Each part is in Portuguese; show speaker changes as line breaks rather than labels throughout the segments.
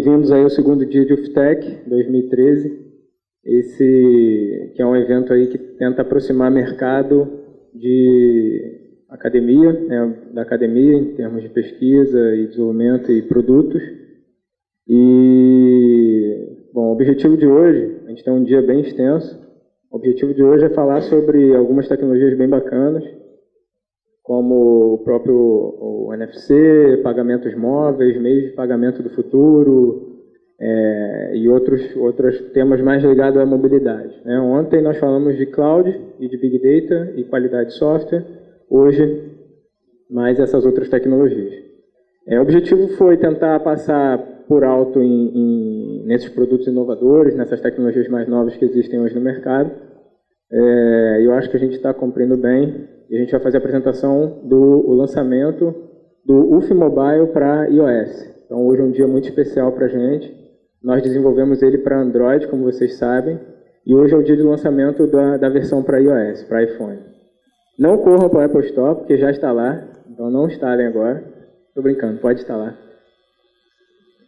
Bem-vindos aí ao segundo dia de UFTech 2013. Esse que é um evento aí que tenta aproximar mercado de academia, né, da academia em termos de pesquisa e desenvolvimento e produtos. E, bom, o objetivo de hoje, a gente tem um dia bem extenso. O objetivo de hoje é falar sobre algumas tecnologias bem bacanas, como o próprio NFC, pagamentos móveis, meios de pagamento do futuro, e outros temas mais ligados à mobilidade. Ontem nós falamos de cloud e de big data e qualidade de software, hoje mais essas outras tecnologias. O objetivo foi tentar passar por alto nesses produtos inovadores, nessas tecnologias mais novas que existem hoje no mercado. Eu acho que a gente está cumprindo bem. E a gente vai fazer a apresentação do lançamento do UF Mobile para iOS. Então, hoje é um dia muito especial para a gente. Nós desenvolvemos ele para Android, como vocês sabem, e hoje é o dia de lançamento da versão para iOS, para iPhone. Não corram para o Apple Store, porque já está lá, então não instalem agora. Estou brincando, pode instalar.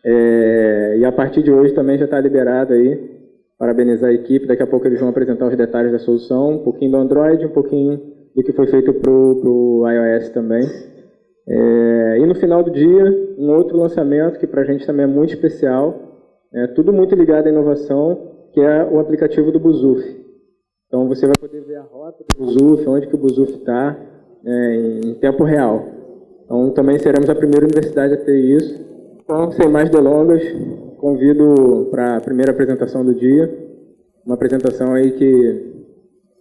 E a partir de hoje também já está liberado aí. Parabenizar a equipe, daqui a pouco eles vão apresentar os detalhes da solução, um pouquinho do Android, um pouquinho do que foi feito para o iOS também. E no final do dia, um outro lançamento que para a gente também é muito especial, tudo muito ligado à inovação, que é o aplicativo do Buzuf. Então você vai poder ver a rota do Buzuf, onde que o Buzuf está, em tempo real. Então também seremos a primeira universidade a ter isso. Então, sem mais delongas, convido para a primeira apresentação do dia, uma apresentação aí que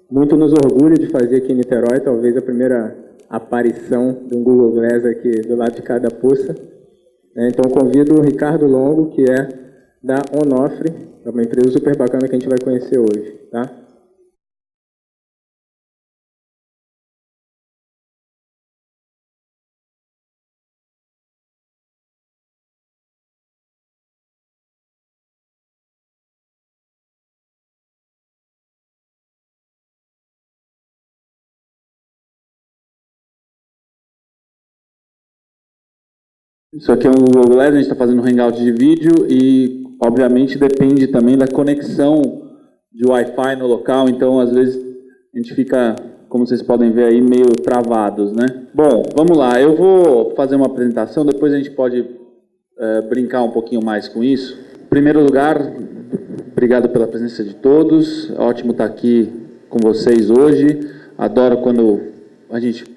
muito nos orgulha de fazer aqui em Niterói, talvez a primeira aparição de um Google Glass aqui do lado de cada poça. Então convido o Ricardo Longo, que é da Onofre, é uma empresa super bacana que a gente vai conhecer hoje, tá?
Isso aqui é um Google Glass, a gente está fazendo um hangout de vídeo e, obviamente, depende também da conexão de Wi-Fi no local, então, às vezes, a gente fica, como vocês podem ver aí, meio travados, né? Bom, vamos lá, eu vou fazer uma apresentação, depois a gente pode brincar um pouquinho mais com isso. Em primeiro lugar, obrigado pela presença de todos, ótimo estar aqui com vocês hoje, adoro quando a gente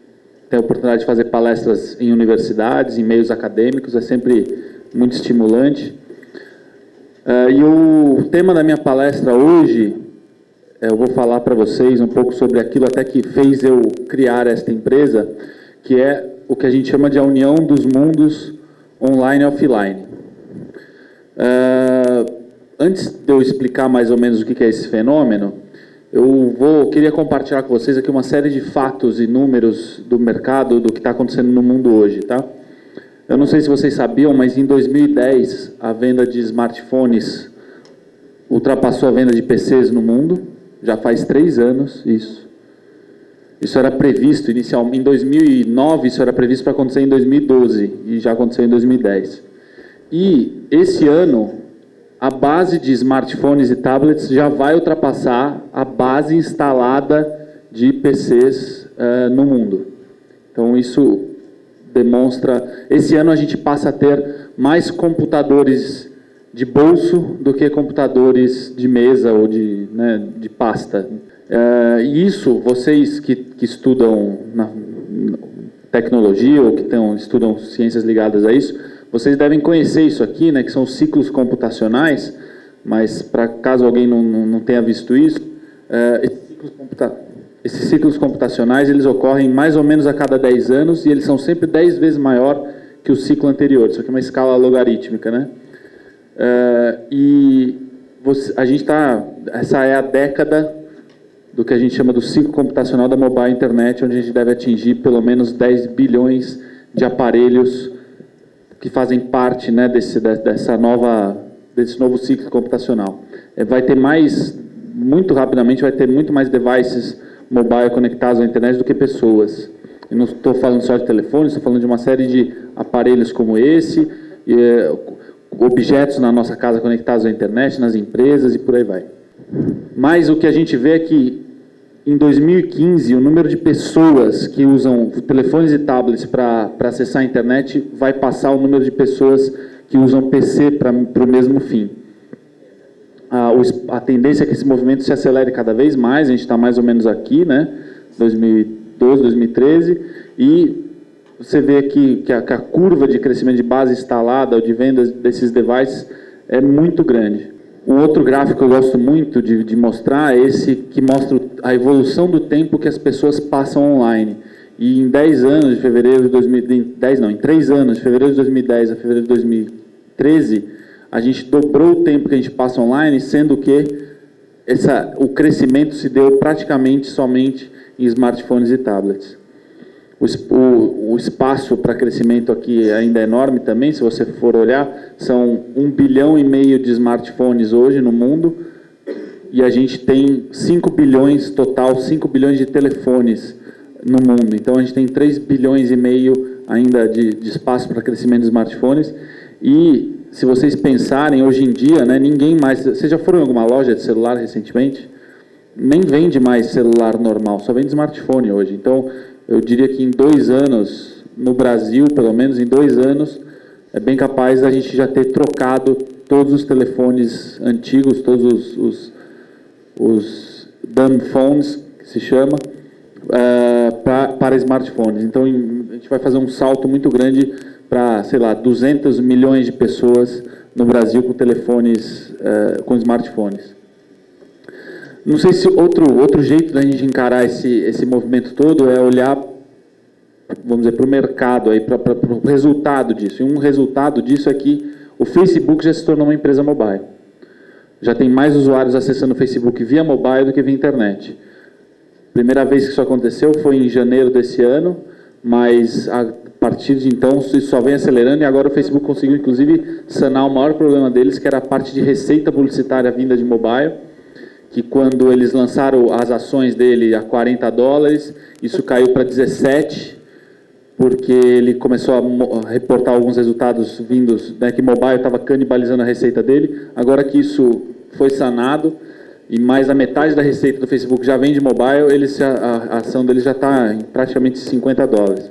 tem a oportunidade de fazer palestras em universidades, em meios acadêmicos, é sempre muito estimulante. E o tema da minha palestra hoje, eu vou falar para vocês um pouco sobre aquilo até que fez eu criar esta empresa, que é o que a gente chama de a união dos mundos online e offline. Antes de eu explicar mais ou menos o que é esse fenômeno, queria compartilhar com vocês aqui uma série de fatos e números do mercado, do que está acontecendo no mundo hoje, tá? Eu não sei se vocês sabiam, mas em 2010 a venda de smartphones ultrapassou a venda de PCs no mundo. Já faz 3 anos isso. Isso era previsto inicialmente em 2009, isso era previsto para acontecer em 2012 e já aconteceu em 2010. E esse ano a base de smartphones e tablets já vai ultrapassar a base instalada de PCs no mundo. Então, isso demonstra... Esse ano a gente passa a ter mais computadores de bolso do que computadores de mesa ou de pasta. E isso, vocês que estudam tecnologia ou que estudam ciências ligadas a isso, vocês devem conhecer isso aqui, né, que são ciclos computacionais, mas para caso alguém não tenha visto isso, esses ciclos computacionais eles ocorrem mais ou menos a cada 10 anos e eles são sempre 10 vezes maior que o ciclo anterior. Isso aqui é uma escala logarítmica, né? Essa é a década do que a gente chama do ciclo computacional da mobile internet, onde a gente deve atingir pelo menos 10 bilhões de aparelhos que fazem parte, né, desse novo ciclo computacional. Vai ter muito rapidamente, vai ter muito mais devices mobile conectados à internet do que pessoas. Eu não estou falando só de telefone, estou falando de uma série de aparelhos como esse, objetos na nossa casa conectados à internet, nas empresas e por aí vai. Mas o que a gente vê é que, em 2015, o número de pessoas que usam telefones e tablets para acessar a internet vai passar o número de pessoas que usam PC para o mesmo fim. A tendência é que esse movimento se acelere cada vez mais, a gente está mais ou menos aqui, né, 2012, 2013, e você vê aqui que a curva de crescimento de base instalada ou de vendas desses devices é muito grande. Um outro gráfico que eu gosto muito de mostrar é esse que mostra a evolução do tempo que as pessoas passam online. E em 10 anos, de fevereiro de 2010, não, em 3 anos, de fevereiro de 2010 a fevereiro de 2013, a gente dobrou o tempo que a gente passa online, sendo que o crescimento se deu praticamente somente em smartphones e tablets. O espaço para crescimento aqui ainda é enorme também, se você for olhar, são 1,5 bilhão de smartphones hoje no mundo, e a gente tem 5 bilhões total, 5 bilhões de telefones no mundo. Então a gente tem 3,5 bilhões ainda de espaço para crescimento de smartphones. E se vocês pensarem, hoje em dia, né, ninguém mais... Vocês já foram em alguma loja de celular recentemente? Nem vende mais celular normal, só vende smartphone hoje. Então, eu diria que em 2 anos, no Brasil, pelo menos em 2 anos, é bem capaz da gente já ter trocado todos os telefones antigos, todos os dumb phones, que se chama, para smartphones. Então, a gente vai fazer um salto muito grande para, sei lá, 200 milhões de pessoas no Brasil com telefones, com smartphones. Não sei se outro jeito da gente encarar esse movimento todo é olhar, vamos dizer, para o mercado, para o resultado disso. E um resultado disso é que o Facebook já se tornou uma empresa mobile. Já tem mais usuários acessando o Facebook via mobile do que via internet. Primeira vez que isso aconteceu foi em janeiro desse ano, mas a partir de então isso só vem acelerando, e agora o Facebook conseguiu, inclusive, sanar o maior problema deles, que era a parte de receita publicitária vinda de mobile, que quando eles lançaram as ações dele a $40, isso caiu para 17, porque ele começou a reportar alguns resultados vindos, né, que mobile estava canibalizando a receita dele. Agora que isso foi sanado, e mais da metade da receita do Facebook já vem de mobile, a ação dele já está em praticamente $50.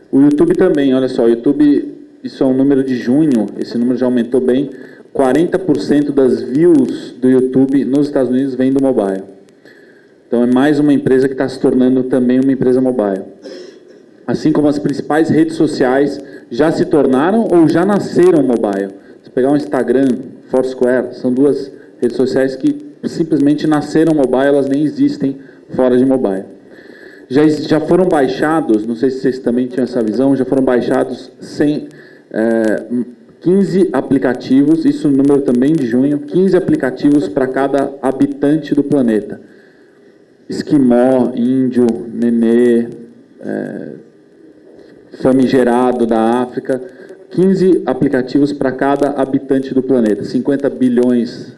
O YouTube também, olha só, o YouTube, isso é um número de junho, esse número já aumentou bem, 40% das views do YouTube nos Estados Unidos vem do mobile. Então é mais uma empresa que está se tornando também uma empresa mobile. Assim como as principais redes sociais já se tornaram ou já nasceram mobile. Se pegar o Instagram, Foursquare, são 2 redes sociais que simplesmente nasceram mobile, elas nem existem fora de mobile. Já foram baixados, não sei se vocês também tinham essa visão, já foram baixados 15 aplicativos, isso no número também de junho, 15 aplicativos para cada habitante do planeta. Esquimó, índio, nenê, famigerado da África, 15 aplicativos para cada habitante do planeta, 50 bilhões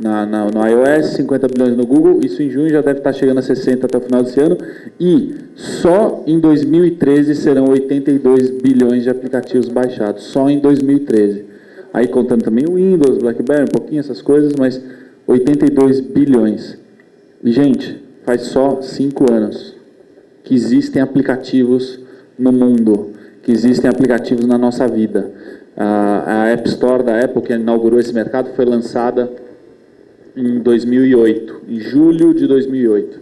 no iOS, 50 bilhões no Google, isso em junho já deve estar chegando a 60 até o final desse ano, e só em 2013 serão 82 bilhões de aplicativos baixados, só em 2013. Aí contando também o Windows, BlackBerry, um pouquinho essas coisas, mas 82 bilhões. E, gente, faz só 5 anos que existem aplicativos no mundo, que existem aplicativos na nossa vida. A App Store da Apple, que inaugurou esse mercado, foi lançada em 2008, em julho de 2008.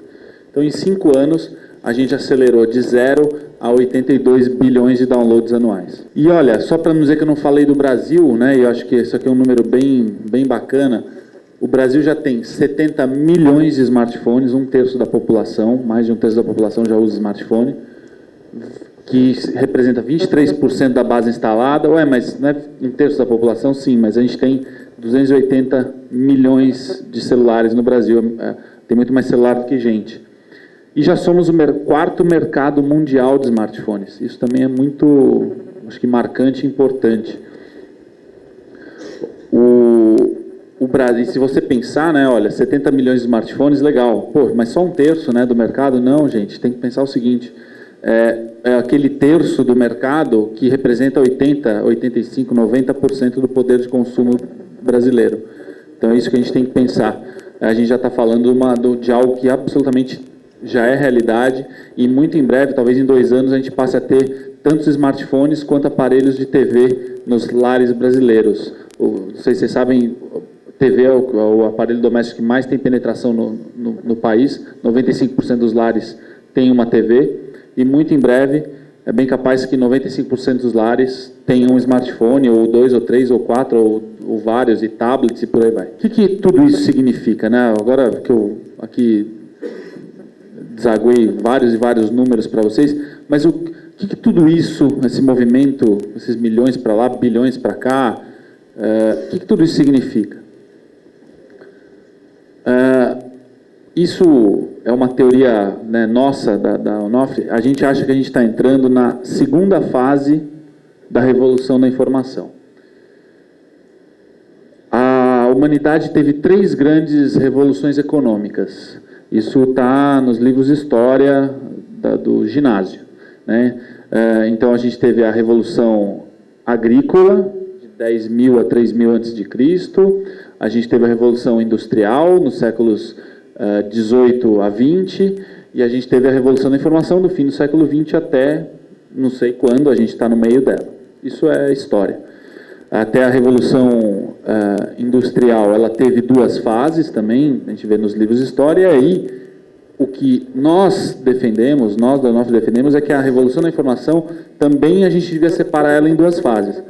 Então, em 5 anos, a gente acelerou de 0 a 82 bilhões de downloads anuais. E olha, só para não dizer que eu não falei do Brasil, né, e eu acho que esse aqui é um número bem bacana, o Brasil já tem 70 milhões de smartphones, 1/3 da população, mais de 1/3 da população já usa smartphone, que representa 23% da base instalada. Ué, mas não é 1/3 da população? Sim, mas a gente tem 280 milhões de celulares no Brasil, tem muito mais celular do que gente. E já somos o 4º mercado mundial de smartphones. Isso também é muito, acho que marcante e importante. O Brasil, se você pensar, né, olha, 70 milhões de smartphones, legal. Pô, mas só 1/3, né, do mercado? Não, gente, tem que pensar o seguinte, é aquele terço do mercado que representa 80, 85, 90% do poder de consumo brasileiro. Então é isso que a gente tem que pensar. A gente já está falando de algo que absolutamente já é realidade e muito em breve, talvez em 2 anos, a gente passe a ter tantos smartphones quanto aparelhos de TV nos lares brasileiros. Não sei se vocês sabem, TV é o aparelho doméstico que mais tem penetração no país, 95% dos lares tem uma TV, e muito em breve é bem capaz que 95% dos lares tenham um smartphone, ou 2, ou 3, ou 4, ou vários, e tablets, e por aí vai. O que tudo isso significa, né? Agora que eu aqui desaguei vários e vários números para vocês, mas o que tudo isso, esse movimento, esses milhões para lá, bilhões para cá, o que tudo isso significa? Isso é uma teoria, né, nossa, da Onofre. A gente acha que a gente está entrando na segunda fase da revolução da informação. A humanidade teve 3 grandes revoluções econômicas. Isso está nos livros de história do ginásio, né? Então a gente teve a revolução agrícola, de 10.000 a 3.000 a.C., a gente teve a revolução industrial, nos séculos 18 a 20, e a gente teve a revolução da informação do fim do século 20 até não sei quando, a gente está no meio dela. Isso é história. Até a revolução industrial, ela teve 2 fases também, a gente vê nos livros de história, e aí o que nós defendemos, nós da Onofre defendemos, é que a revolução da informação também a gente devia separar ela em 2 fases.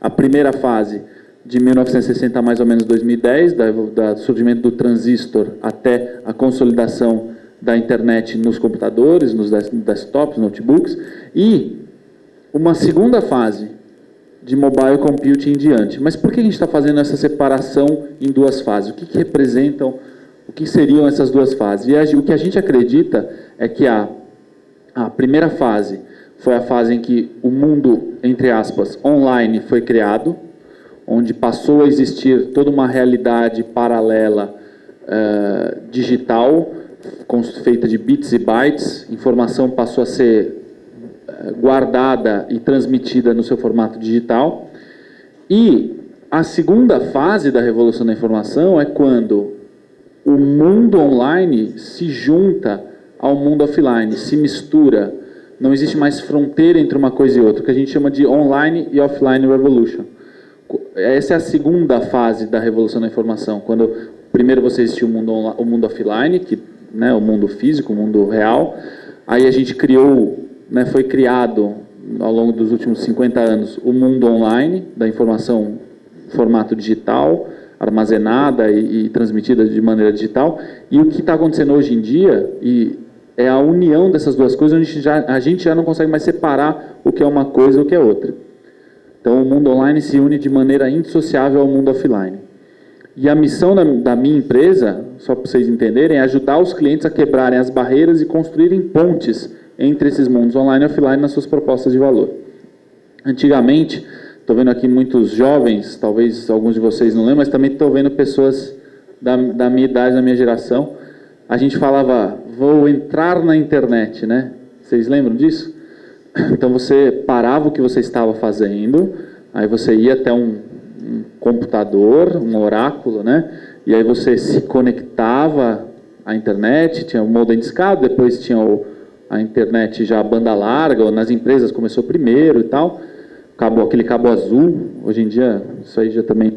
A primeira fase, de 1960 a mais ou menos 2010, do surgimento do transistor até a consolidação da internet nos computadores, nos desktops, notebooks, e uma segunda fase de mobile computing em diante. Mas por que a gente está fazendo essa separação em 2 fases? O que representam, o que seriam essas 2 fases? E o que a gente acredita é que a primeira fase foi a fase em que o mundo, entre aspas, online foi criado, onde passou a existir toda uma realidade paralela digital, feita de bits e bytes, informação passou a ser guardada e transmitida no seu formato digital. E a segunda fase da revolução da informação é quando o mundo online se junta ao mundo offline, se mistura. Não existe mais fronteira entre uma coisa e outra, o que a gente chama de online e offline revolution. Essa é a segunda fase da revolução da informação, quando primeiro você existiu o mundo offline, que, né, o mundo físico, o mundo real, aí a gente criou, né, foi criado ao longo dos últimos 50 anos o mundo online, da informação em formato digital, armazenada e transmitida de maneira digital, e o que está acontecendo hoje em dia é a união dessas 2 coisas, onde a gente já não consegue mais separar o que é uma coisa e o que é outra. Então, o mundo online se une de maneira indissociável ao mundo offline. E a missão da minha empresa, só para vocês entenderem, é ajudar os clientes a quebrarem as barreiras e construírem pontes entre esses mundos online e offline nas suas propostas de valor. Antigamente, estou vendo aqui muitos jovens, talvez alguns de vocês não lembram, mas também estou vendo pessoas da minha idade, da minha geração. A gente falava, vou entrar na internet, né? Vocês lembram disso? Então você parava o que você estava fazendo, aí você ia até um computador, um oráculo, né? E aí você se conectava à internet, tinha o modem de escada, depois tinha a internet já banda larga, nas empresas começou primeiro e tal, aquele cabo azul, hoje em dia isso aí já também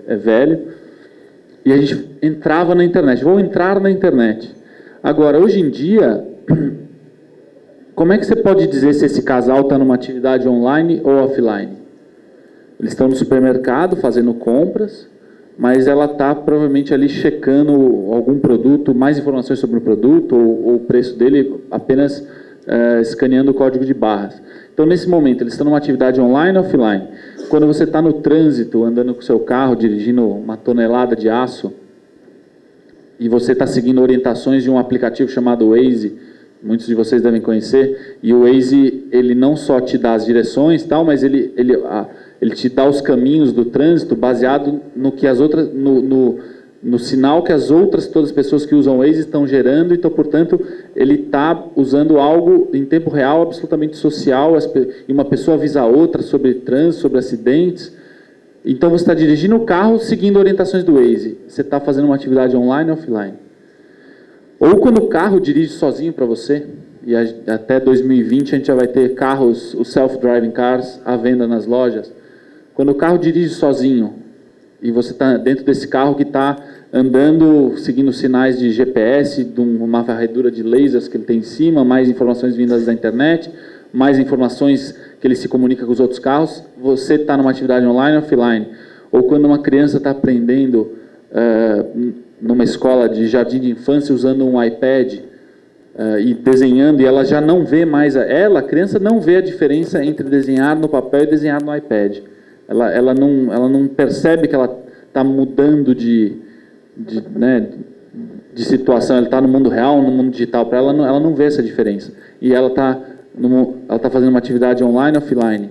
é velho, e a gente entrava na internet, vou entrar na internet. Agora, hoje em dia, como é que você pode dizer se esse casal está numa atividade online ou offline? Eles estão no supermercado fazendo compras, mas ela está provavelmente ali checando algum produto, mais informações sobre o produto ou o preço dele, apenas escaneando o código de barras. Então, nesse momento, eles estão numa atividade online ou offline? Quando você está no trânsito, andando com o seu carro, dirigindo uma tonelada de aço, e você está seguindo orientações de um aplicativo chamado Waze, muitos de vocês devem conhecer, e o Waze, ele não só te dá as direções, tal, mas ele te dá os caminhos do trânsito baseado no que as outras, no sinal que as outras todas as pessoas que usam o Waze estão gerando, então, portanto, ele está usando algo em tempo real, absolutamente social, e uma pessoa avisa a outra sobre trânsito, sobre acidentes. Então, você está dirigindo o carro seguindo orientações do Waze. Você está fazendo uma atividade online ou offline. Ou quando o carro dirige sozinho para você, e até 2020 a gente já vai ter carros, os self-driving cars, à venda nas lojas. Quando o carro dirige sozinho, e você está dentro desse carro que está andando, seguindo sinais de GPS, de uma varredura de lasers que ele tem em cima, mais informações vindas da internet, mais informações que ele se comunica com os outros carros, você está numa atividade online ou offline. Ou quando uma criança está aprendendo numa escola de jardim de infância usando um iPad e desenhando, e ela já não vê mais, a criança não vê a diferença entre desenhar no papel e desenhar no iPad. Ela não percebe que ela está mudando de situação, ela está no mundo real, no mundo digital. Para ela não vê essa diferença. E ela está fazendo uma atividade online ou offline.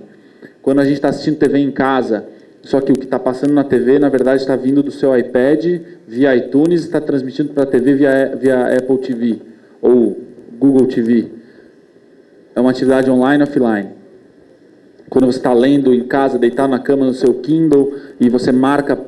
Quando a gente está assistindo TV em casa, só que o que está passando na TV, na verdade, está vindo do seu iPad via iTunes e está transmitindo para a TV via Apple TV ou Google TV. É uma atividade online ou offline. Quando você está lendo em casa, deitado na cama no seu Kindle, e você marca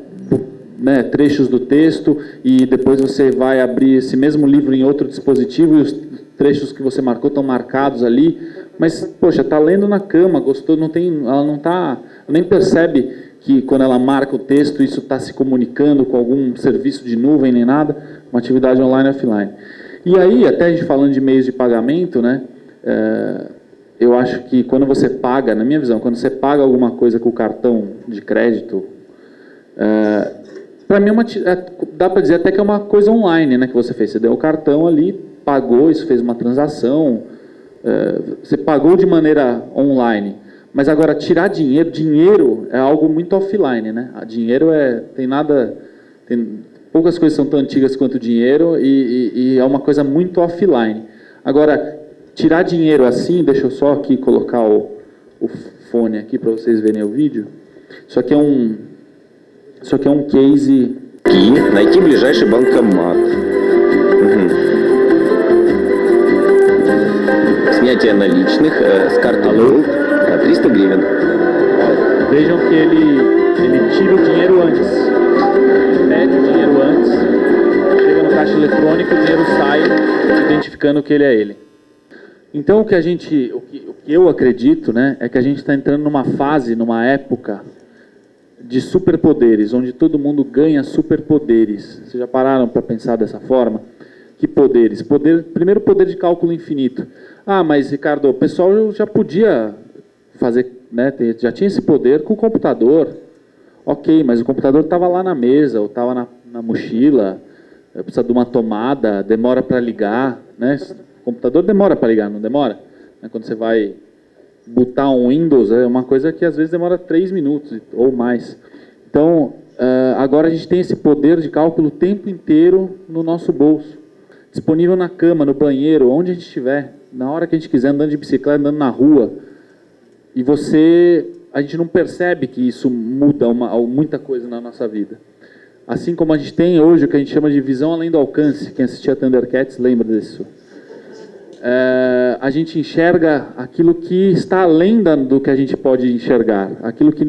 trechos do texto, e depois você vai abrir esse mesmo livro em outro dispositivo, e os trechos que você marcou estão marcados ali, mas, poxa, está lendo na cama, gostou, ela não está, nem percebe que quando ela marca o texto, isso está se comunicando com algum serviço de nuvem, nem nada, uma atividade online e offline. E aí, até a gente falando de meios de pagamento, eu acho que quando você paga, na minha visão, quando você paga alguma coisa com o cartão de crédito, para mim dá para dizer até que é uma coisa online, né, que você fez. Você deu o cartão ali, pagou, isso fez uma transação, você pagou de maneira online. Mas agora, tirar dinheiro é algo muito offline, né? Dinheiro poucas coisas são tão antigas quanto o dinheiro e é uma coisa muito offline. Agora, tirar dinheiro assim, deixa eu só aqui colocar o fone aqui para vocês verem o vídeo. Isso aqui é um case.
Aqui, найти ближайший банкомат. Снятие наличных с карты Gold на 300 гривен.
Vejam que ele tira o dinheiro antes. Pede o dinheiro antes. Chega no caixa eletrônico, o dinheiro sai, identificando que ele é ele. Então, o que eu acredito, né, é que a gente está entrando numa fase, numa época de superpoderes, onde todo mundo ganha superpoderes. Vocês já pararam para pensar dessa forma? Que poderes? Primeiro, poder de cálculo infinito. Ah, mas, Ricardo, o pessoal já podia fazer, né, já tinha esse poder com o computador. Ok, mas o computador estava lá na mesa, ou estava na mochila, precisa de uma tomada, demora para ligar, né? O computador demora para ligar, não demora? Quando você vai botar um Windows, é uma coisa que às vezes demora 3 minutos ou mais. Então, agora a gente tem esse poder de cálculo o tempo inteiro no nosso bolso. Disponível na cama, no banheiro, onde a gente estiver, na hora que a gente quiser, andando de bicicleta, andando na rua. E a gente não percebe que isso muda muita coisa na nossa vida. Assim como a gente tem hoje o que a gente chama de visão além do alcance. Quem assistia Thundercats lembra disso. A gente enxerga aquilo que está além do que a gente pode enxergar, aquilo que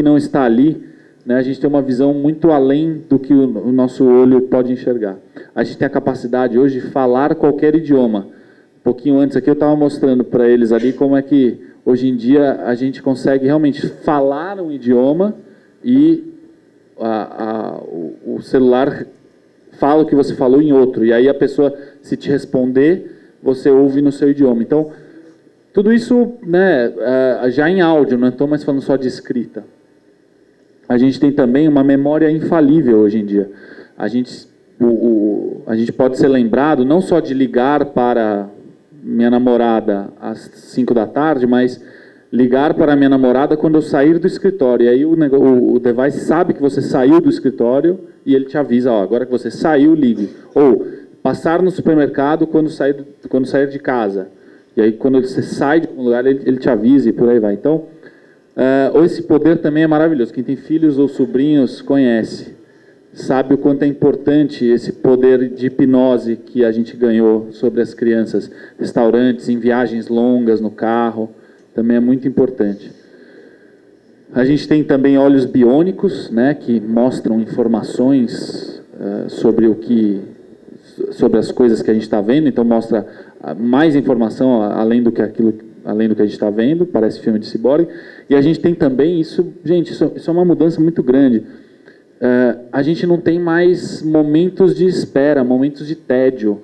não está ali, né? A gente tem uma visão muito além do que o nosso olho pode enxergar. A gente tem a capacidade hoje de falar qualquer idioma. Um pouquinho antes aqui eu estava mostrando para eles ali como é que hoje em dia a gente consegue realmente falar um idioma e o celular fala o que você falou em outro, e aí a pessoa, se te responder, você ouve no seu idioma. Então, tudo isso, né, já em áudio, não estou mais falando só de escrita. A gente tem também uma memória infalível hoje em dia. A gente pode ser lembrado não só de ligar para minha namorada às 5 da tarde, mas ligar para minha namorada quando eu sair do escritório. E aí o device sabe que você saiu do escritório e ele te avisa, agora que você saiu, ligue. Ou passar no supermercado quando sair de casa. E aí, quando você sai de um lugar, ele te avisa e por aí vai. Então, esse poder também é maravilhoso. Quem tem filhos ou sobrinhos conhece. sabe o quanto é importante esse poder de hipnose que a gente ganhou sobre as crianças. Restaurantes, em viagens longas no carro, também é muito importante. A gente tem também olhos biônicos, né, que mostram informações sobre sobre as coisas que a gente está vendo, então mostra mais informação além do que a gente está vendo, parece filme de ciborgue. E a gente tem também isso é uma mudança muito grande. A gente não tem mais momentos de espera, momentos de tédio,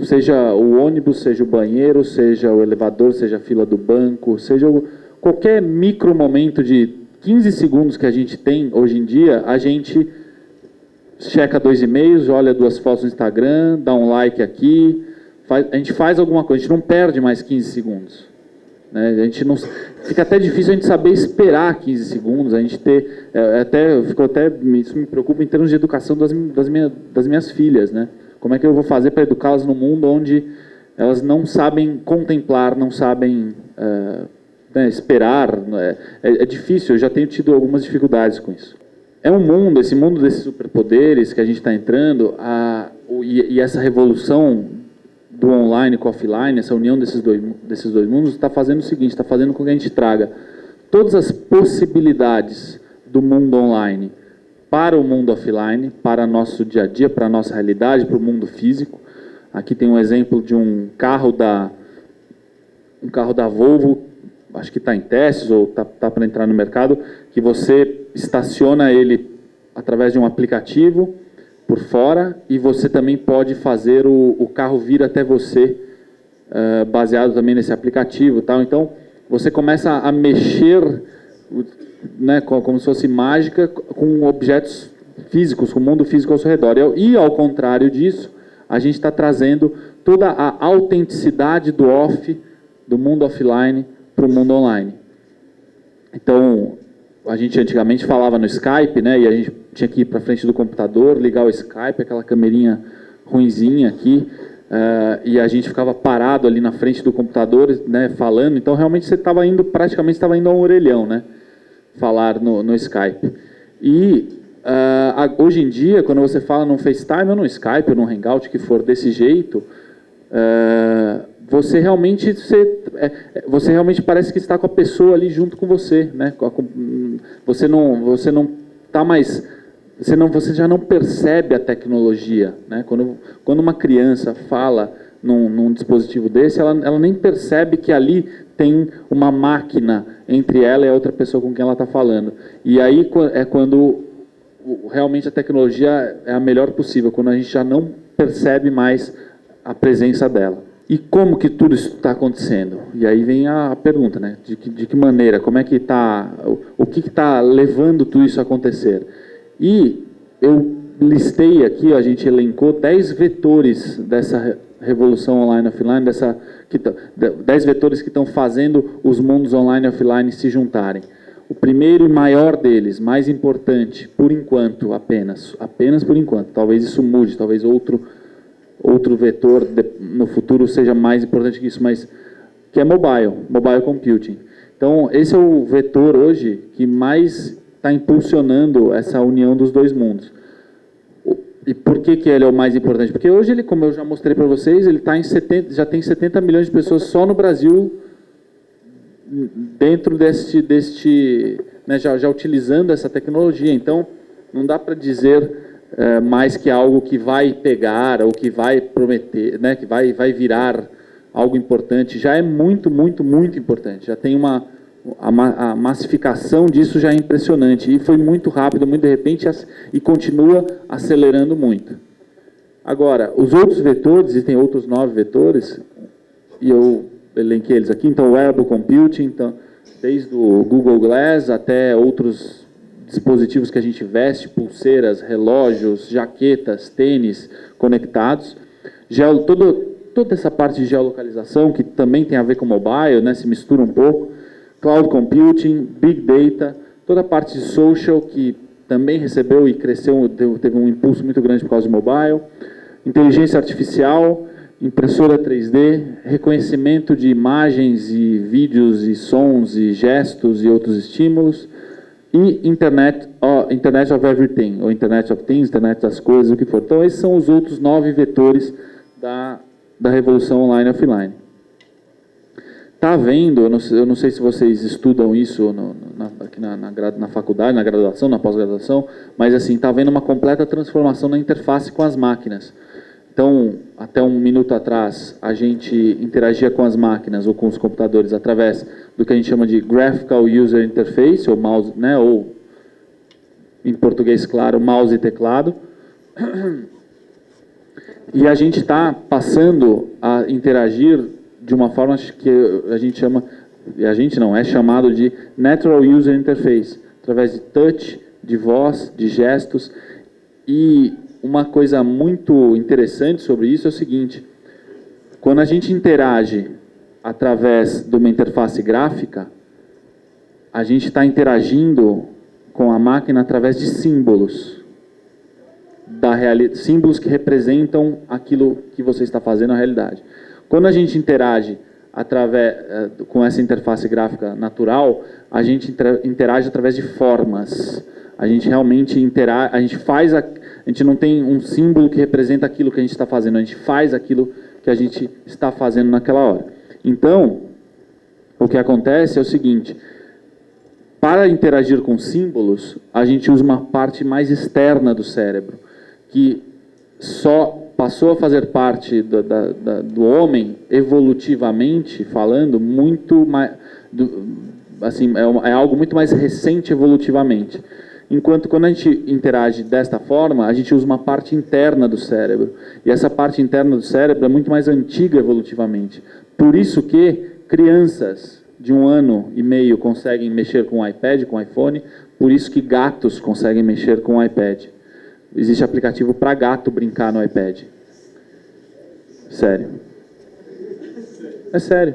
seja o ônibus, seja o banheiro, seja o elevador, seja a fila do banco, seja qualquer micro momento de 15 segundos que a gente tem hoje em dia, a gente checa 2 e-mails, olha 2 fotos no Instagram, dá um like aqui, a gente faz alguma coisa, a gente não perde mais 15 segundos. Né? A gente não, fica até difícil a gente saber esperar 15 segundos, a gente ter, isso me preocupa em termos de educação das minhas filhas, né? Como é que eu vou fazer para educá-las num mundo onde elas não sabem contemplar, não sabem esperar, é difícil, eu já tenho tido algumas dificuldades com isso. É um mundo, esse mundo desses superpoderes que a gente está entrando, e essa revolução do online com o offline, essa união desses dois mundos, está fazendo o seguinte, está fazendo com que a gente traga todas as possibilidades do mundo online para o mundo offline, para nosso dia a dia, para a nossa realidade, para o mundo físico. Aqui tem um exemplo de um carro da Volvo, acho que está em testes ou está para entrar no mercado, que você estaciona ele através de um aplicativo por fora e você também pode fazer o carro vir até você, baseado também nesse aplicativo. Tal. Então, você começa a mexer, né, como se fosse mágica, com objetos físicos, com o mundo físico ao seu redor. E, ao contrário disso, a gente está trazendo toda a autenticidade do mundo offline, para o mundo online. Então, a gente antigamente falava no Skype, né, e a gente tinha que ir para frente do computador, ligar o Skype, aquela câmerinha ruinzinha aqui, e a gente ficava parado ali na frente do computador, né, falando. Então, realmente, você estava indo, praticamente estava indo a um orelhão, né, falar no Skype. E, hoje em dia, quando você fala no FaceTime ou no Skype ou no Hangout, que for desse jeito, você realmente parece que está com a pessoa ali junto com você, né? Você já não percebe a tecnologia, né? Quando uma criança fala num dispositivo desse, ela nem percebe que ali tem uma máquina entre ela e a outra pessoa com quem ela está falando. E aí é quando realmente a tecnologia é a melhor possível, quando a gente já não percebe mais a presença dela. E como que tudo isso está acontecendo? E aí vem a pergunta, né? De que maneira? Como é que está? O que está levando tudo isso a acontecer? E eu listei aqui, a gente elencou 10 vetores dessa revolução online e offline, 10 vetores que estão fazendo os mundos online e offline se juntarem. O primeiro e maior deles, mais importante, por enquanto, apenas por enquanto, talvez isso mude, talvez outro vetor no futuro seja mais importante que isso, mas que é mobile computing. Então, esse é o vetor hoje que mais está impulsionando essa união dos dois mundos. E por que ele é o mais importante? Porque hoje, ele, como eu já mostrei para vocês, ele já tem 70 milhões de pessoas só no Brasil dentro né, já utilizando essa tecnologia. Então, não dá para dizer mais que algo que vai pegar ou que vai prometer, né, que vai virar algo importante. Já é muito, muito, muito importante. Já tem a massificação disso já é impressionante. E foi muito rápido, muito de repente, e continua acelerando muito. Agora, os outros vetores, existem outros 9 vetores, e eu elenquei eles aqui. Então, wearable computing, então, desde o Google Glass até outros dispositivos que a gente veste, pulseiras, relógios, jaquetas, tênis conectados. Toda essa parte de geolocalização, que também tem a ver com mobile, né, se mistura um pouco. Cloud computing, big data, toda a parte de social, que também recebeu e cresceu, teve um impulso muito grande por causa do mobile. Inteligência artificial, impressora 3D, reconhecimento de imagens e vídeos e sons e gestos e outros estímulos. e Internet of Everything, ou Internet of Things, Internet das coisas, o que for. Então, esses são os outros 9 vetores da revolução online e offline. Está havendo, eu não sei se vocês estudam isso aqui na faculdade, na graduação, na pós-graduação, mas assim, está havendo uma completa transformação na interface com as máquinas. Então, até um minuto atrás, a gente interagia com as máquinas ou com os computadores através do que a gente chama de Graphical User Interface, ou mouse, né, ou, em português, claro, mouse e teclado. E a gente está passando a interagir de uma forma que a gente chama, é chamado de Natural User Interface, através de touch, de voz, de gestos. E uma coisa muito interessante sobre isso é o seguinte: quando a gente interage através de uma interface gráfica, a gente está interagindo com a máquina através de símbolos, símbolos que representam aquilo que você está fazendo na realidade. Quando a gente interage com essa interface gráfica natural, a gente interage através de formas. A gente realmente interage, a gente não tem um símbolo que representa aquilo que a gente está fazendo, a gente faz aquilo que a gente está fazendo naquela hora. Então, o que acontece é o seguinte: para interagir com símbolos, a gente usa uma parte mais externa do cérebro, que só passou a fazer parte do homem, evolutivamente falando, muito mais, assim, é algo muito mais recente evolutivamente. Enquanto quando a gente interage desta forma, a gente usa uma parte interna do cérebro. E essa parte interna do cérebro é muito mais antiga evolutivamente. Por isso que crianças de 1 ano e meio conseguem mexer com o iPad, com o iPhone, por isso que gatos conseguem mexer com o iPad. Existe aplicativo para gato brincar no iPad. Sério. É sério.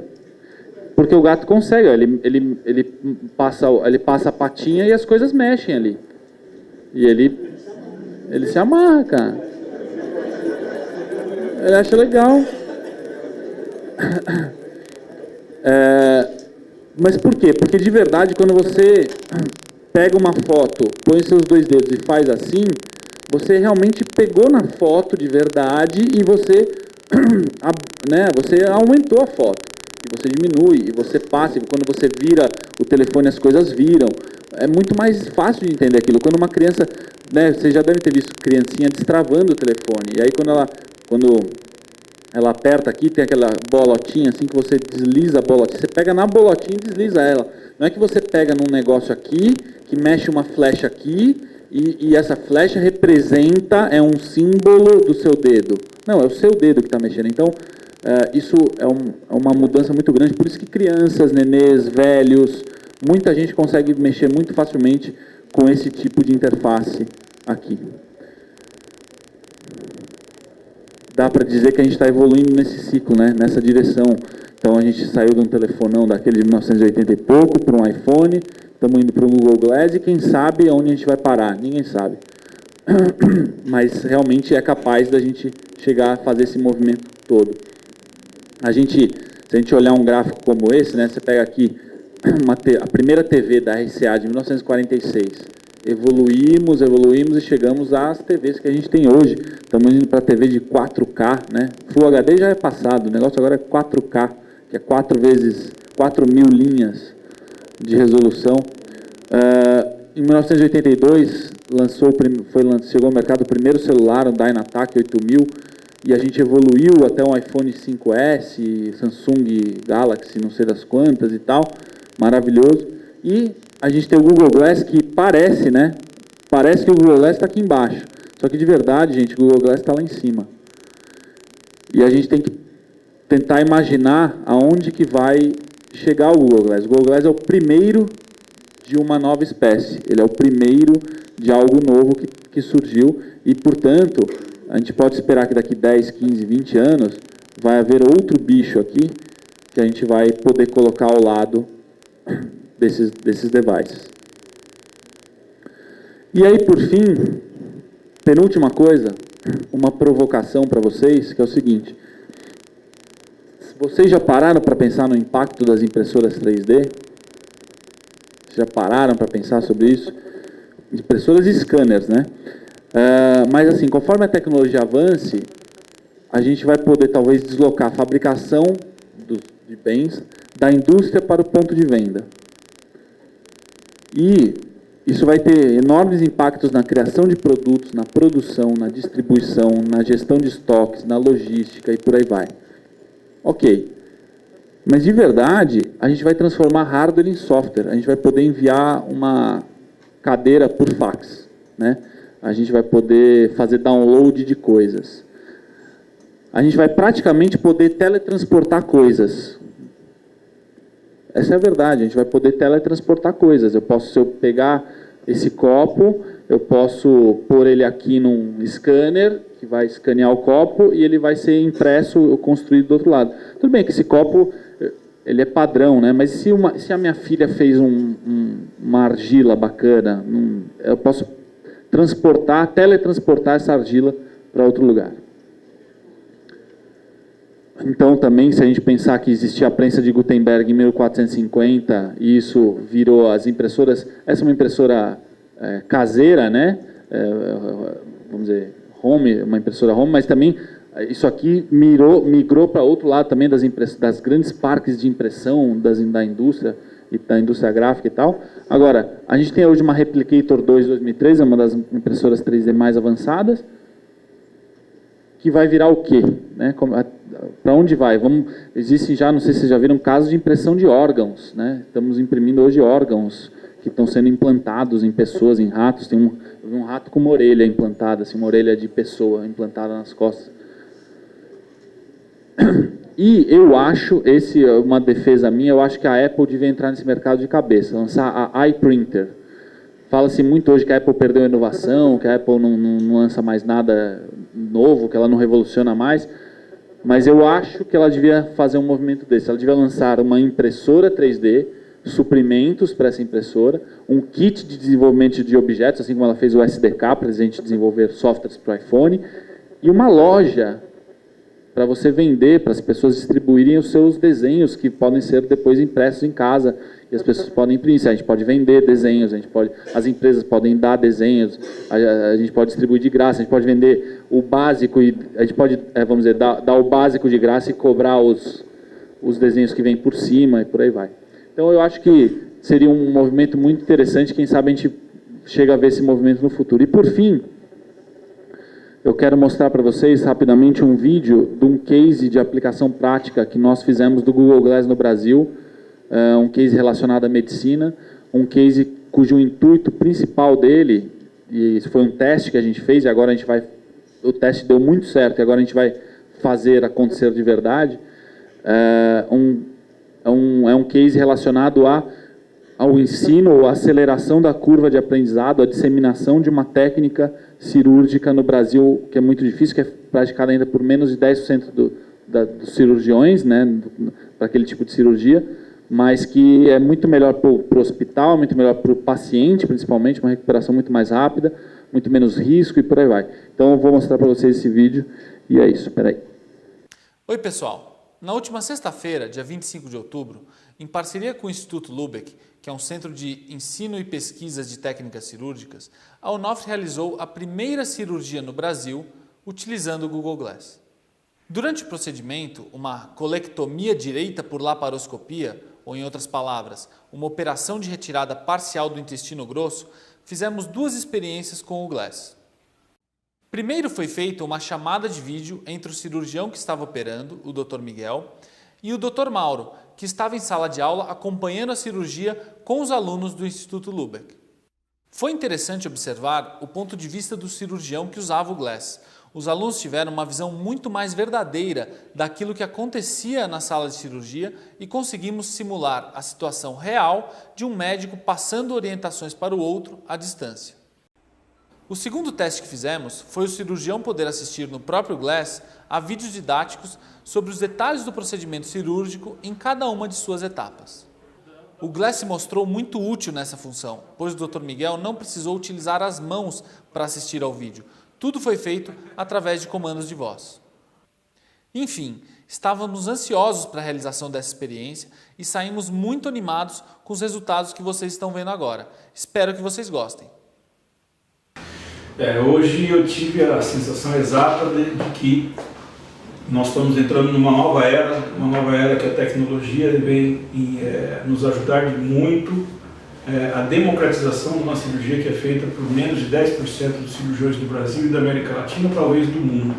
Porque o gato consegue, ele passa a patinha e as coisas mexem ali. E ele se amarra, cara. Ele acha legal. Mas por quê? Porque de verdade, quando você pega uma foto, põe seus 2 dedos e faz assim, você realmente pegou na foto de verdade e você, né, você aumentou a foto. E você diminui, e você passa, e quando você vira o telefone as coisas viram. É muito mais fácil de entender aquilo. Quando uma criança, né, vocês já devem ter visto criancinha destravando o telefone, e aí quando ela aperta aqui, tem aquela bolotinha assim que você desliza a bolotinha, você pega na bolotinha e desliza ela. Não é que você pega num negócio aqui, que mexe uma flecha aqui, e essa flecha representa, é um símbolo do seu dedo. Não, é o seu dedo que está mexendo. Então, isso é uma mudança muito grande. Por isso que crianças, nenês, velhos, muita gente consegue mexer muito facilmente com esse tipo de interface aqui. Dá para dizer que a gente está evoluindo nesse ciclo, né? Nessa direção. Então, a gente saiu de um telefonão daquele de 1980 e pouco para um iPhone, estamos indo para o Google Glass e quem sabe onde a gente vai parar? Ninguém sabe. Mas realmente é capaz da gente chegar a fazer esse movimento todo. Se a gente olhar um gráfico como esse, né, você pega aqui a primeira TV da RCA de 1946. Evoluímos e chegamos às TVs que a gente tem hoje. Estamos indo para a TV de 4K, né? Full HD já é passado, o negócio agora é 4K, que é 4.000 linhas de resolução. Em 1982 chegou ao mercado o primeiro celular, o Dynatac 8000, e a gente evoluiu até um iPhone 5S, Samsung Galaxy, não sei das quantas e tal, maravilhoso. E a gente tem o Google Glass que parece, né? Parece que o Google Glass está aqui embaixo. Só que de verdade, gente, o Google Glass está lá em cima. E a gente tem que tentar imaginar aonde que vai chegar o Google Glass. O Google Glass é o primeiro de uma nova espécie. Ele é o primeiro de algo novo que surgiu e, portanto, a gente pode esperar que daqui 10, 15, 20 anos vai haver outro bicho aqui que a gente vai poder colocar ao lado desses devices. E aí, por fim, penúltima coisa, uma provocação para vocês, que é o seguinte: vocês já pararam para pensar no impacto das impressoras 3D? Já pararam para pensar sobre isso? Impressoras e scanners, né? Mas assim, conforme a tecnologia avance, a gente vai poder talvez deslocar a fabricação de bens da indústria para o ponto de venda. E isso vai ter enormes impactos na criação de produtos, na produção, na distribuição, na gestão de estoques, na logística e por aí vai. Ok. Mas de verdade, a gente vai transformar hardware em software. A gente vai poder enviar uma cadeira por fax, né? A gente vai poder fazer download de coisas. A gente vai praticamente poder teletransportar coisas. Essa é a verdade, a gente vai poder teletransportar coisas. Se eu pegar esse copo, eu posso pôr ele aqui num scanner, que vai escanear o copo, e ele vai ser impresso ou construído do outro lado. Tudo bem que esse copo, ele é padrão, né? Mas se a minha filha fez uma argila bacana, eu posso teletransportar essa argila para outro lugar. Então, também, se a gente pensar que existia a prensa de Gutenberg em 1450, e isso virou as impressoras... Essa é uma impressora caseira, né? Vamos dizer, uma impressora home, mas também isso aqui migrou para outro lado também das grandes parques de impressão da indústria, e da indústria gráfica e tal. Agora, a gente tem hoje uma Replicator 2 2013, é uma das impressoras 3D mais avançadas, que vai virar o quê? Né? Para onde vai? Existem já, não sei se vocês já viram, casos de impressão de órgãos. Né? Estamos imprimindo hoje órgãos que estão sendo implantados em pessoas, em ratos. Eu vi um rato com uma orelha implantada, assim, uma orelha de pessoa implantada nas costas. E eu acho, uma defesa minha, eu acho que a Apple devia entrar nesse mercado de cabeça, lançar a iPrinter. Fala-se muito hoje que a Apple perdeu a inovação, que a Apple não lança mais nada novo, que ela não revoluciona mais, mas eu acho que ela devia fazer um movimento desse. Ela devia lançar uma impressora 3D, suprimentos para essa impressora, um kit de desenvolvimento de objetos, assim como ela fez o SDK para a gente desenvolver softwares para o iPhone, e uma loja para você vender, para as pessoas distribuírem os seus desenhos, que podem ser depois impressos em casa, e as pessoas podem imprimir. A gente pode vender desenhos, as empresas podem dar desenhos, a gente pode distribuir de graça, a gente pode vender o básico, e a gente pode, vamos dizer, dar o básico de graça e cobrar os desenhos que vêm por cima, e por aí vai. Então, eu acho que seria um movimento muito interessante, quem sabe a gente chega a ver esse movimento no futuro. E, por fim, eu quero mostrar para vocês rapidamente um vídeo de um case de aplicação prática que nós fizemos do Google Glass no Brasil, um case relacionado à medicina, um case cujo intuito principal dele, e isso foi um teste que a gente fez, e agora o teste deu muito certo, e agora a gente vai fazer acontecer de verdade, é um case relacionado ao ensino ou à aceleração da curva de aprendizado, a disseminação de uma técnica cirúrgica no Brasil, que é muito difícil, que é praticada ainda por menos de 10% dos cirurgiões, né, para aquele tipo de cirurgia, mas que é muito melhor para o hospital, muito melhor para o paciente, principalmente, uma recuperação muito mais rápida, muito menos risco e por aí vai. Então, eu vou mostrar para vocês esse vídeo, e é isso, espera aí.
Oi, pessoal. Na última sexta-feira, dia 25 de outubro, em parceria com o Instituto Lübeck, que é um centro de ensino e pesquisas de técnicas cirúrgicas, a Onofre realizou a primeira cirurgia no Brasil utilizando o Google Glass. Durante o procedimento, uma colectomia direita por laparoscopia, ou em outras palavras, uma operação de retirada parcial do intestino grosso, fizemos duas experiências com o Glass. Primeiro foi feita uma chamada de vídeo entre o cirurgião que estava operando, o Dr. Miguel, e o Dr. Mauro, que estava em sala de aula acompanhando a cirurgia com os alunos do Instituto Lübeck. Foi interessante observar o ponto de vista do cirurgião que usava o Glass. Os alunos tiveram uma visão muito mais verdadeira daquilo que acontecia na sala de cirurgia e conseguimos simular a situação real de um médico passando orientações para o outro à distância. O segundo teste que fizemos foi o cirurgião poder assistir no próprio Glass a vídeos didáticos sobre os detalhes do procedimento cirúrgico em cada uma de suas etapas. O Glass se mostrou muito útil nessa função, pois o Dr. Miguel não precisou utilizar as mãos para assistir ao vídeo. Tudo foi feito através de comandos de voz. Enfim, Estávamos ansiosos para a realização dessa experiência e saímos muito animados com os resultados que vocês estão vendo agora. Espero que vocês gostem.
Hoje eu tive a sensação exata de que nós estamos entrando numa nova era que a tecnologia vem nos ajudar muito a democratização de uma cirurgia que é feita por menos de 10% dos cirurgiões do Brasil e da América Latina, talvez do mundo.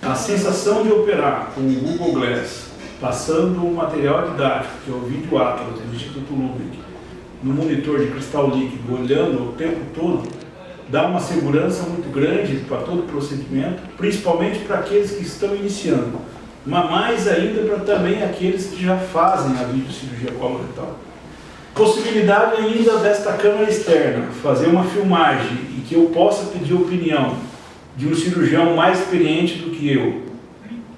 A sensação de operar com o Google Glass, passando um material didático, que é o vídeo Atlas do Instituto Ludwig, no monitor de cristal líquido, olhando o tempo todo, dá uma segurança muito grande para todo o procedimento, principalmente para aqueles que estão iniciando, mas mais ainda para também aqueles que já fazem a videocirurgia coloretal. Possibilidade ainda desta câmera externa fazer uma filmagem e que eu possa pedir opinião de um cirurgião mais experiente do que eu,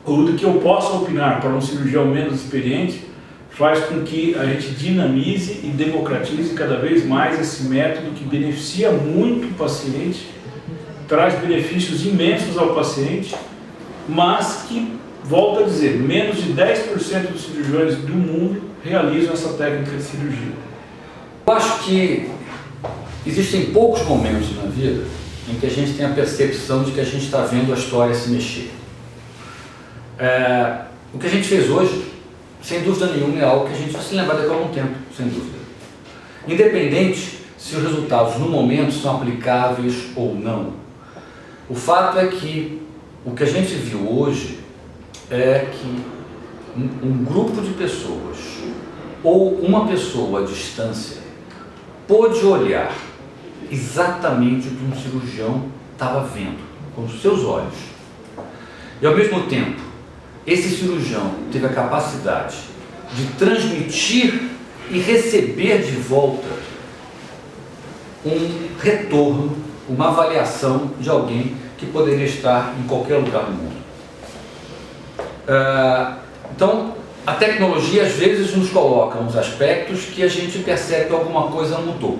ou do que eu possa opinar para um cirurgião menos experiente, faz com que a gente dinamize e democratize cada vez mais esse método que beneficia muito o paciente, traz benefícios imensos ao paciente, mas que, volto a dizer, menos de 10% dos cirurgiões do mundo realizam essa técnica de cirurgia.
Eu acho que existem poucos momentos na vida em que a gente tem a percepção de que a gente está vendo a história se mexer. O que a gente fez hoje, sem dúvida nenhuma, é algo que a gente vai se lembrar daqui a algum tempo, sem dúvida. Independente se os resultados no momento são aplicáveis ou não. O fato é que o que a gente viu hoje é que um grupo de pessoas ou uma pessoa à distância pôde olhar exatamente o que um cirurgião estava vendo com os seus olhos. E ao mesmo tempo, esse cirurgião teve a capacidade de transmitir e receber de volta um retorno, uma avaliação de alguém que poderia estar em qualquer lugar do mundo. Então, a tecnologia às vezes nos coloca uns aspectos que a gente percebe que alguma coisa mudou.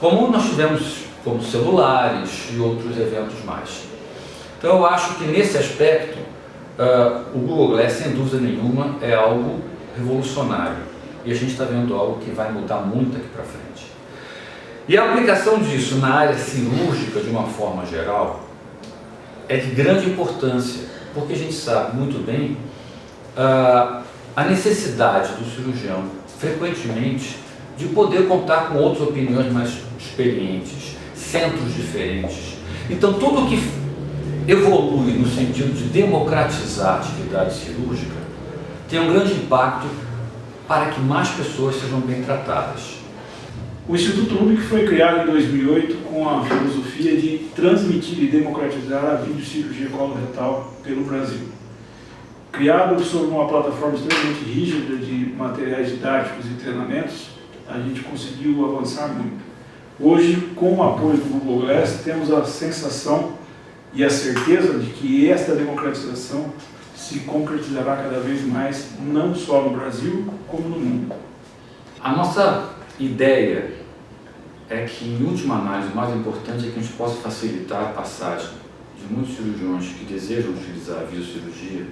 Como nós tivemos como celulares e outros eventos mais. Então eu acho que nesse aspecto o Google Glass, sem dúvida nenhuma, é algo revolucionário. E a gente está vendo algo que vai mudar muito aqui para frente. E a aplicação disso na área cirúrgica, de uma forma geral, é de grande importância, porque a gente sabe muito bem a necessidade do cirurgião, frequentemente, de poder contar com outras opiniões mais experientes, centros diferentes. Então, tudo que evolui no sentido de democratizar a atividade cirúrgica tem um grande impacto para que mais pessoas sejam bem tratadas.
O Instituto Ludwig foi criado em 2008 com a filosofia de transmitir e democratizar a videocirurgia coloretal pelo Brasil. Criado sobre uma plataforma extremamente rígida de materiais didáticos e treinamentos, a gente conseguiu avançar muito. Hoje, com o apoio do Google Glass, temos a sensação e a certeza de que esta democratização se concretizará cada vez mais, não só no Brasil, como no mundo.
A nossa ideia é que, em última análise, o mais importante é que a gente possa facilitar a passagem de muitos cirurgiões que desejam utilizar a videocirurgia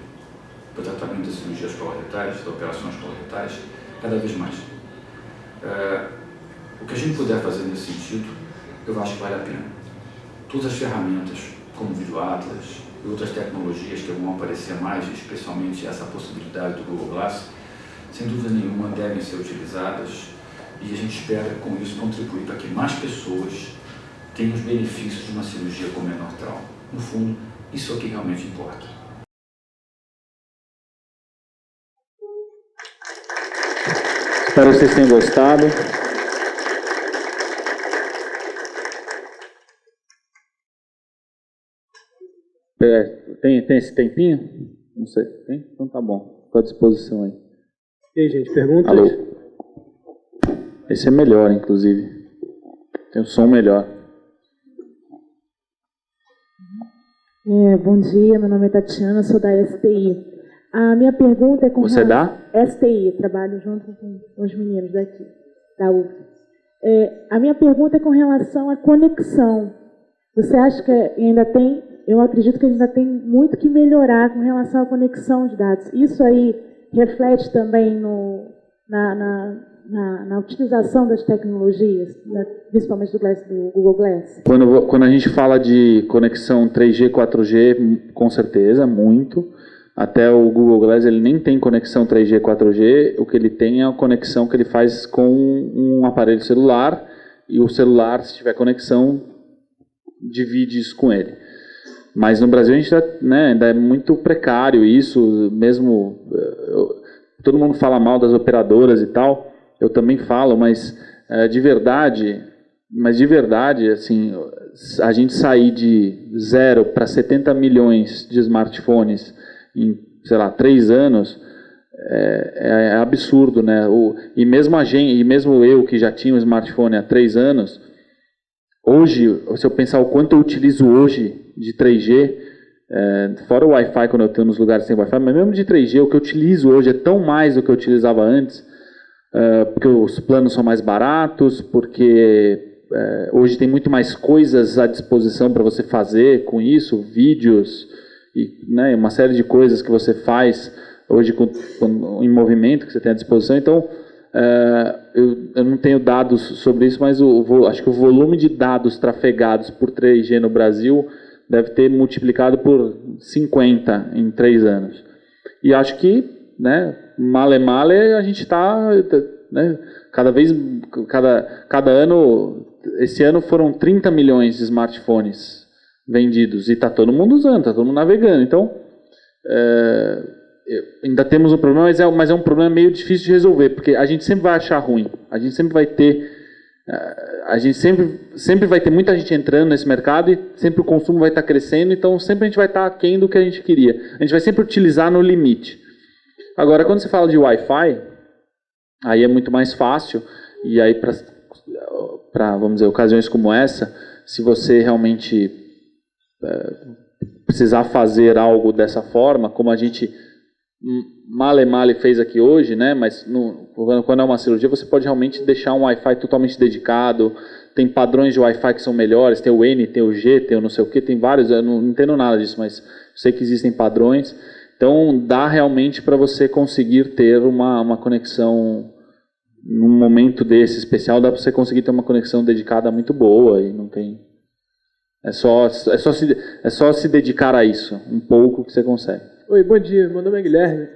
para o tratamento das cirurgias coloretais, das operações coloretais, cada vez mais. O que a gente puder fazer nesse sentido, eu acho que vale a pena. Todas as ferramentas, como o Vídeo Atlas e outras tecnologias que vão aparecer mais, especialmente essa possibilidade do Google Glass, sem dúvida nenhuma devem ser utilizadas e a gente espera com isso contribuir para que mais pessoas tenham os benefícios de uma cirurgia com menor trauma. No fundo, isso é o que realmente importa.
Espero que vocês tenham gostado. Tem esse tempinho? Não sei. Tem? Então tá bom. Fico à disposição aí.
E aí, gente, perguntas?
Alô? Esse é melhor, inclusive. Tem um som melhor.
Bom dia, meu nome é Tatiana, sou da STI. A minha pergunta é com
Você dá?
STI, trabalho junto com os meninos daqui, da UF. A minha pergunta é com relação à conexão. Você acha que ainda tem eu acredito que a gente ainda tem muito que melhorar com relação à conexão de dados. Isso aí reflete também na utilização das tecnologias, principalmente do Google Glass?
Quando a gente fala de conexão 3G, 4G, com certeza, muito. Até o Google Glass ele nem tem conexão 3G, 4G, o que ele tem é a conexão que ele faz com um aparelho celular, e o celular, se tiver conexão, divide isso com ele. Mas no Brasil a gente ainda é muito precário isso, mesmo todo mundo fala mal das operadoras e tal, eu também falo, mas de verdade, assim, a gente sair de 0 para 70 milhões de smartphones em, sei lá, 3 anos, é absurdo, né? E mesmo eu que já tinha um smartphone há 3 anos, hoje, se eu pensar o quanto eu utilizo hoje de 3G, fora o Wi-Fi quando eu tenho nos lugares sem Wi-Fi, mas mesmo de 3G, o que eu utilizo hoje é tão mais do que eu utilizava antes, porque os planos são mais baratos, porque hoje tem muito mais coisas à disposição para você fazer com isso, vídeos, e, né, uma série de coisas que você faz hoje em movimento que você tem à disposição. Então, eu não tenho dados sobre isso, mas acho que o volume de dados trafegados por 3G no Brasil deve ter multiplicado por 50 em 3 anos. E acho que, né, male a gente está, né, cada ano, esse ano foram 30 milhões de smartphones vendidos, e está todo mundo usando, está todo mundo navegando. Então, ainda temos um problema, mas é um problema meio difícil de resolver, porque a gente sempre vai achar ruim, a gente sempre vai ter, sempre vai ter muita gente entrando nesse mercado, e sempre o consumo vai estar crescendo, então sempre a gente vai estar aquém do que a gente queria. A gente vai sempre utilizar no limite. Agora, quando você fala de Wi-Fi, aí é muito mais fácil, e aí para, vamos dizer, ocasiões como essa, se você realmente precisar fazer algo dessa forma, como a gente male fez aqui hoje, né? Mas quando é uma cirurgia, você pode realmente deixar um Wi-Fi totalmente dedicado. Tem padrões de Wi-Fi que são melhores, tem o N, tem o G, tem o não sei o que, tem vários, eu não entendo nada disso, mas sei que existem padrões. Então dá realmente para você conseguir ter uma conexão num momento desse especial, dá para você conseguir ter uma conexão dedicada muito boa, e não tem... É só se dedicar a isso, um pouco que você consegue.
Oi, bom dia, meu nome é Guilherme.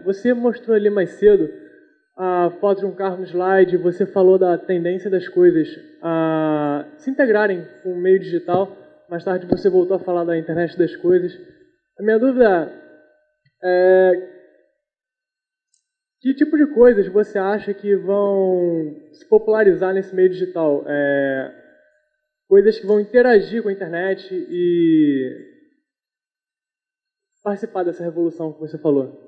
Você mostrou ali mais cedo a foto de um carro no slide, você falou da tendência das coisas a se integrarem com o meio digital, mais tarde você voltou a falar da internet das coisas. A minha dúvida é que tipo de coisas você acha que vão se popularizar nesse meio digital? Coisas que vão interagir com a internet e participar dessa revolução que você falou.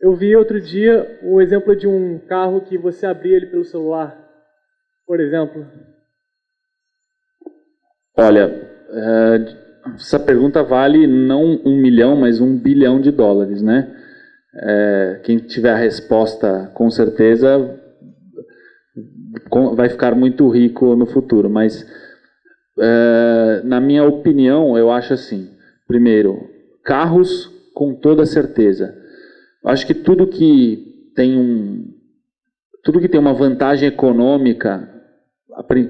Eu vi outro dia o exemplo de um carro que você abria ele pelo celular, por exemplo.
Olha, essa pergunta vale não 1 milhão, mas $1 bilhão, né? Quem tiver a resposta, com certeza, vai ficar muito rico no futuro, mas... na minha opinião, eu acho assim: primeiro, carros com toda certeza. Eu acho que tudo que tem uma vantagem econômica,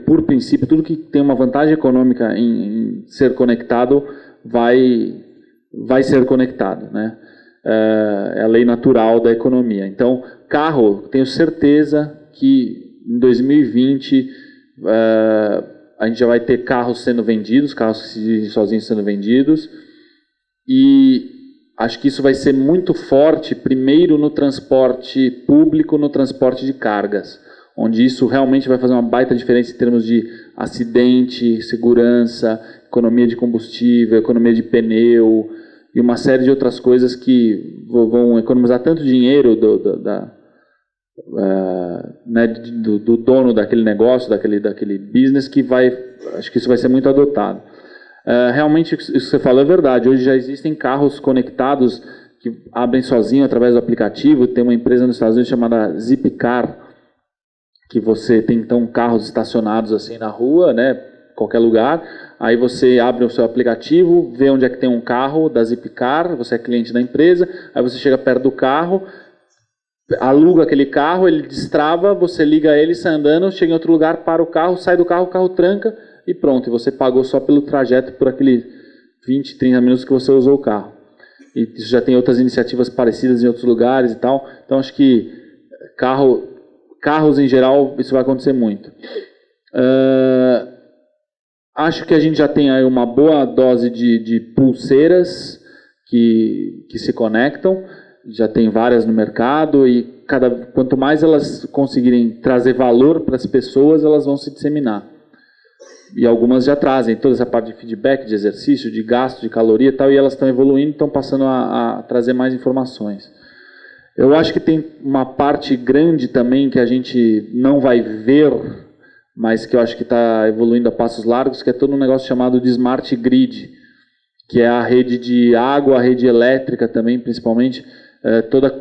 por princípio, tudo que tem uma vantagem econômica em ser conectado vai ser conectado, né? É a lei natural da economia. Então, carro, tenho certeza que em 2020 a gente já vai ter carros sendo vendidos, carros sozinhos sendo vendidos, e acho que isso vai ser muito forte, primeiro no transporte público, no transporte de cargas, onde isso realmente vai fazer uma baita diferença em termos de acidente, segurança, economia de combustível, economia de pneu, e uma série de outras coisas que vão economizar tanto dinheiro do dono daquele negócio, daquele business, que acho que isso vai ser muito adotado. Realmente, isso que você falou é verdade. Hoje já existem carros conectados que abrem sozinho através do aplicativo. Tem uma empresa nos Estados Unidos chamada Zipcar, que você tem então carros estacionados assim na rua, né? qualquer lugar. Aí você abre o seu aplicativo, vê onde é que tem um carro da Zipcar, você é cliente da empresa, aí você chega perto do carro, aluga aquele carro, ele destrava, você liga ele, sai andando, chega em outro lugar, para o carro tranca e pronto. E você pagou só pelo trajeto, por aqueles 20, 30 minutos que você usou o carro. E isso já tem outras iniciativas parecidas em outros lugares e tal. Então, acho que carros em geral, isso vai acontecer muito. Acho que a gente já tem aí uma boa dose de pulseiras que se conectam. Já tem várias no mercado e quanto mais elas conseguirem trazer valor para as pessoas, elas vão se disseminar. E algumas já trazem toda essa parte de feedback, de exercício, de gasto, de caloria e tal, e elas estão evoluindo, estão passando a trazer mais informações. Eu acho que tem uma parte grande também que a gente não vai ver, mas que eu acho que está evoluindo a passos largos, que é todo um negócio chamado de Smart Grid, que é a rede de água, a rede elétrica também, principalmente, toda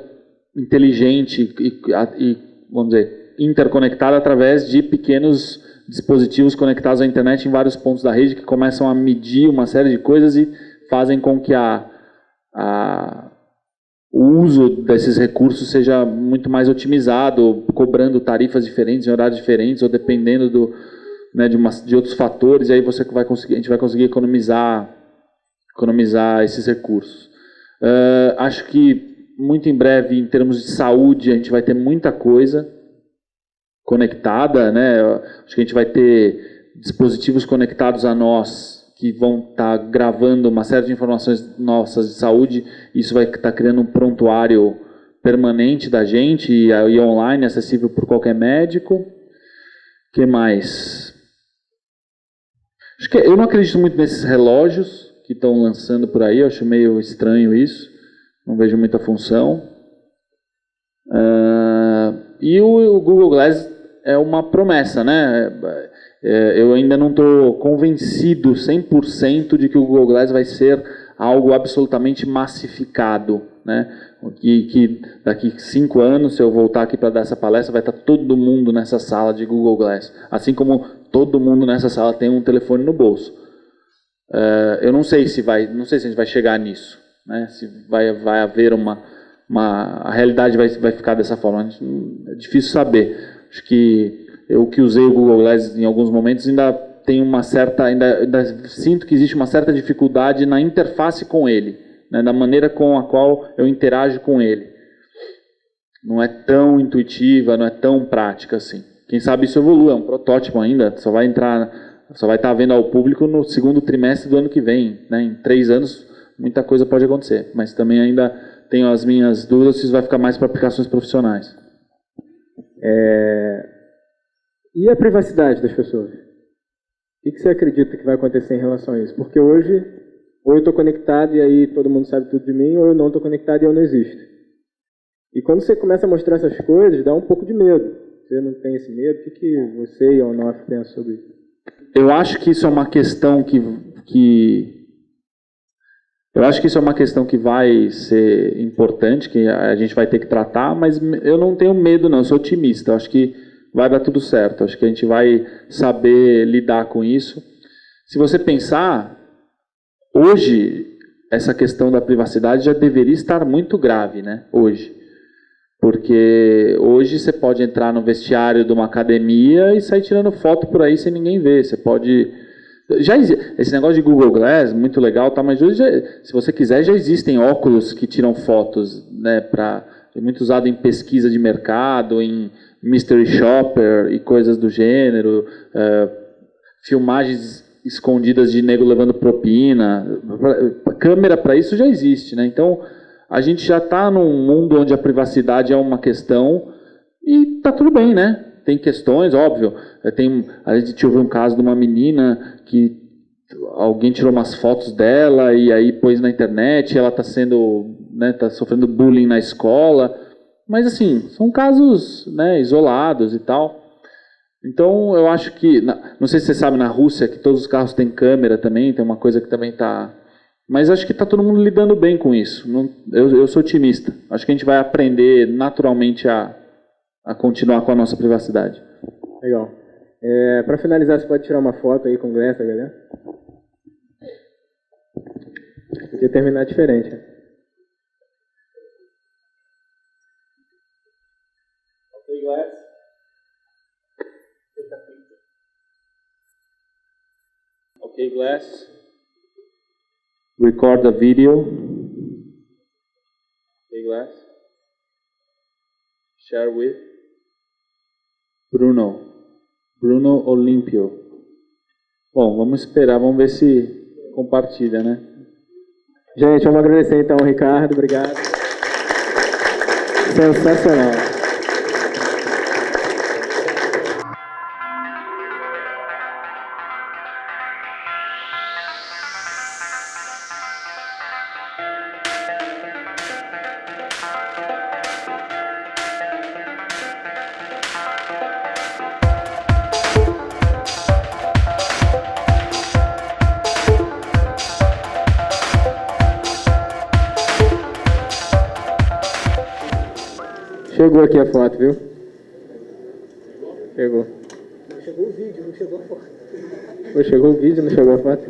inteligente e, vamos dizer, interconectada através de pequenos dispositivos conectados à internet em vários pontos da rede que começam a medir uma série de coisas e fazem com que o uso desses recursos seja muito mais otimizado, cobrando tarifas diferentes, em horários diferentes, ou dependendo de outros fatores, e aí a gente vai conseguir economizar esses recursos. Acho que muito em breve, em termos de saúde, a gente vai ter muita coisa conectada, né? Acho que a gente vai ter dispositivos conectados a nós que vão estar gravando uma série de informações nossas de saúde. Isso vai estar criando um prontuário permanente da gente e online, acessível por qualquer médico. O que mais? Acho que eu não acredito muito nesses relógios que estão lançando por aí. Eu acho meio estranho isso. Não vejo muita função. E o Google Glass é uma promessa, né? Eu ainda não estou convencido 100% de que o Google Glass vai ser algo absolutamente massificado, né? Que daqui 5 anos, se eu voltar aqui para dar essa palestra, vai estar todo mundo nessa sala de Google Glass. Assim como todo mundo nessa sala tem um telefone no bolso. Eu não sei se a gente vai chegar nisso, né? Se vai haver a realidade vai ficar dessa forma. É difícil saber. Acho que eu que usei o Google Glass em alguns momentos ainda tem ainda sinto que existe uma certa dificuldade na interface com ele, né, da maneira com a qual eu interajo com ele. Não é tão intuitiva, não é tão prática assim. Quem sabe isso evolui, é um protótipo ainda, só vai estar à venda ao público no segundo trimestre do ano que vem, né? Em 3 anos muita coisa pode acontecer, mas também ainda tenho as minhas dúvidas se isso vai ficar mais para aplicações profissionais.
E a privacidade das pessoas? O que você acredita que vai acontecer em relação a isso? Porque hoje, ou eu estou conectado e aí todo mundo sabe tudo de mim, ou eu não estou conectado e eu não existo. E quando você começa a mostrar essas coisas, dá um pouco de medo. Você não tem esse medo? O que você e o Onofre pensam sobre isso?
Eu acho que isso é uma questão Eu acho que isso é uma questão que vai ser importante, que a gente vai ter que tratar, mas eu não tenho medo não, eu sou otimista. Eu acho que vai dar tudo certo, eu acho que a gente vai saber lidar com isso. Se você pensar, hoje, essa questão da privacidade já deveria estar muito grave, né? Hoje. Porque hoje você pode entrar no vestiário de uma academia e sair tirando foto por aí sem ninguém ver. Você pode... Esse negócio de Google Glass, muito legal, tá? Mas hoje, se você quiser, já existem óculos que tiram fotos, né? É muito usado em pesquisa de mercado, em mystery shopper e coisas do gênero, filmagens escondidas de nego levando propina. Câmera para isso já existe, né? Então, a gente já está num mundo onde a privacidade é uma questão e tá tudo bem, né? Tem questões, óbvio. A gente ouviu um caso de uma menina que alguém tirou umas fotos dela e aí pôs na internet, e ela está tá sofrendo bullying na escola. Mas assim, são casos, né, isolados e tal. Então eu acho que, não sei se você sabe, na Rússia, que todos os carros têm câmera também, tem uma coisa que também está... Mas acho que está todo mundo lidando bem com isso. Eu sou otimista. Acho que a gente vai aprender naturalmente a continuar com a nossa privacidade.
Legal. Para finalizar, você pode tirar uma foto aí com o Glass, galera? Podia terminar diferente. Ok, Glass?
Ok, Glass. Record the video. Ok, Glass. Share with Bruno Olímpio. Bom, vamos esperar, vamos ver se compartilha, né?
Gente, vamos agradecer então ao Ricardo, obrigado. Sensacional. Chegou aqui a foto, viu? Chegou.
Chegou o vídeo, não chegou a foto.
Chegou o vídeo, não chegou a foto?